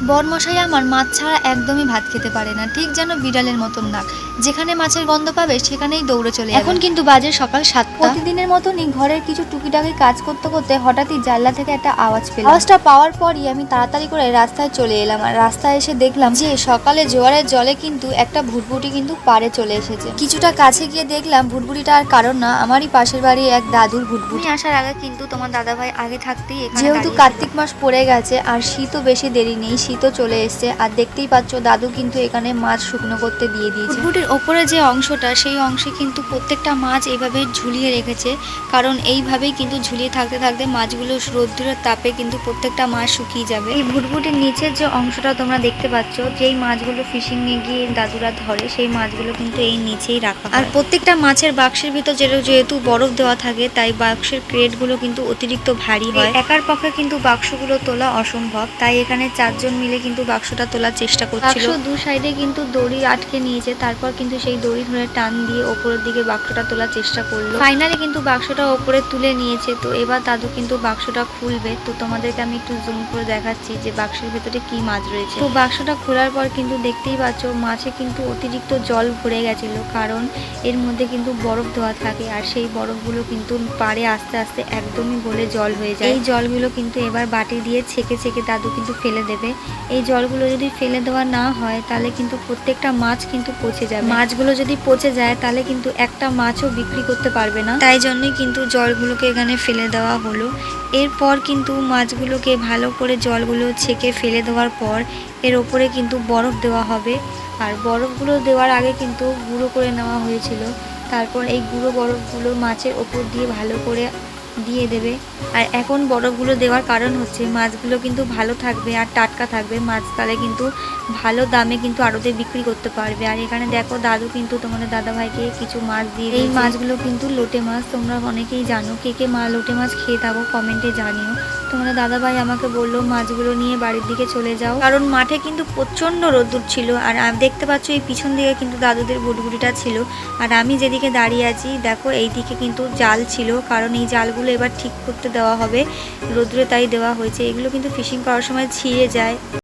বরমশাই আমার মাছ ছাড়া একদমই ভাত খেতে পারে না, ঠিক যেন বিড়ালের মতন নাক। যেখানে মাছের গন্ধ পাবে সেখানেই দৌড়ে চলে যাবে। এখন কিন্তু বাজে সকাল 7টা। প্রতিদিনের মতনই ঘরের কিছু টুকিটাকি কাজ করতে করতে হঠাৎই জানলা থেকে একটা আওয়াজ পেলাম। আওয়াজটা পাওয়ার পরই আমি তাড়াতাড়ি করে রাস্তায় চলে এলাম, আর রাস্তায় এসে দেখলাম যে সকালে জোয়ারের জলে কিন্তু একটা ভুটভুটি কিন্তু পাড়ে চলে এসেছে। কিছুটা কাছে গিয়ে দেখলাম ভুটভুটিটা আর কারণ না, আমারই পাশের বাড়ি এক দাদুর ভুটভুটি। আসার আগে কিন্তু তোমার দাদাভাই আগে থাকতেই যেহেতু কার্তিক মাস পড়ে গেছে আর শীতও বেশি দেরি নেই, শীতও চলে এসছে, আর দেখতেই পাচ্ছ দাদু কিন্তু এখানে মাছ শুকনো করতে দিয়ে দিয়েছে। ভুটভুটির ওপরে যে অংশটা, সেই অংশে কিন্তু প্রত্যেকটা মাছ এইভাবে ঝুলিয়ে রেখেছে, কারণ এইভাবেই কিন্তু ঝুলিয়ে থাকতে থাকতে মাছগুলো রোদ্দুরের তাপে কিন্তু প্রত্যেকটা মাছ শুকিয়ে যাবে। এই ভুটভুটির নিচের যে অংশটা তোমরা দেখতে পাচ্ছ, যেই মাছগুলো ফিশিং এ গিয়ে দাদুরা ধরে, সেই মাছগুলো কিন্তু এই নিচেই রাখা। আর প্রত্যেকটা মাছের বাক্সের ভিতর যেহেতু বরফ দেওয়া থাকে, তাই বাক্সের ক্রেটগুলো কিন্তু অতিরিক্ত ভারী হয়। একার পক্ষে কিন্তু বাক্সগুলো তোলা অসম্ভব, তাই এখানে 4 জন মিলে কিন্তু বাক্সটা তোলার চেষ্টা করছিল। বাক্স দু সাইডে কিন্তু দড়ি আটকে নিয়েছে, তারপর কিন্তু সেই দড়ি ধরে টান দিয়ে ওপরের দিকে বাক্সটা তোলার চেষ্টা করলো। ফাইনালি কিন্তু বাক্সটা ওপরে তুলে নিয়েছে। তো এবার দাদু কিন্তু বাক্সটা খুলবে। তো তোমাদেরকে আমি একটু জুম করে দেখাচ্ছি যে বাক্সের ভেতরে কি মাছ রয়েছে। তো বাক্সটা খোলার পর কিন্তু দেখতেই পাচ্ছ মাছে কিন্তু অতিরিক্ত জল ভরে গেছিল, কারণ এর মধ্যে কিন্তু বরফ দেওয়া থাকে, আর সেই বরফগুলো কিন্তু পাড়ে আস্তে আস্তে একদমই গলে জল হয়ে যায়। এই জলগুলো কিন্তু এবার বাটি দিয়ে ছেঁকে ছেঁকে দাদু কিন্তু ফেলে দেবে। এই জলগুলো যদি ফেলে দেওয়া না হয় তাহলে কিন্তু প্রত্যেকটা মাছ কিন্তু পচে যাবে। মাছগুলো যদি পচে যায় তাহলে কিন্তু একটা মাছও বিক্রি করতে পারবে না, তাই জন্যই কিন্তু জলগুলোকে এখানে ফেলে দেওয়া হলো। এরপর কিন্তু মাছগুলোকে ভালো করে জলগুলো ছেঁকে ফেলে দেওয়ার পর এর ওপরে কিন্তু বরফ দেওয়া হবে, আর বরফগুলো দেওয়ার আগে কিন্তু গুঁড়ো করে নেওয়া হয়েছিল। তারপর এই গুঁড়ো বরফগুলো মাছের ওপর দিয়ে ভালো করে দিয়ে দেবে। আর এখন বরফগুলো দেওয়ার কারণ হচ্ছে মাছগুলো কিন্তু ভালো থাকবে আর টাটকা থাকবে, মাছ তাহলে কিন্তু ভালো দামে কিন্তু আড়তে বিক্রি করতে পারবে। আর এখানে দেখো দাদু কিন্তু তোমাদের দাদাভাইকে কিছু মাছ দিয়ে, এই মাছগুলো কিন্তু লোটে মাছ। তোমরা অনেকেই জানো, কে কে লোটে মাছ খেয়ে থাকো কমেন্টে জানিও। তোমাদের দাদাভাই আমাকে বললো মাছগুলো নিয়ে বাড়ির দিকে চলে যাও, কারণ মাঠে কিন্তু প্রচণ্ড রোদ্দুর ছিল। আর দেখতে পাচ্ছ এই পিছন দিকে কিন্তু দাদুদের ভুটভুটিটা ছিল, আর আমি যেদিকে দাঁড়িয়ে আছি দেখো এই দিকে কিন্তু জাল ছিল, কারণ এই জালগুলো এবার ঠিক করতে দেওয়া হবে রোদ্দুরে, তাই দেওয়া হয়েছে। এগুলো কিন্তু ফিশিং করার সময় ছিঁড়ে যায়।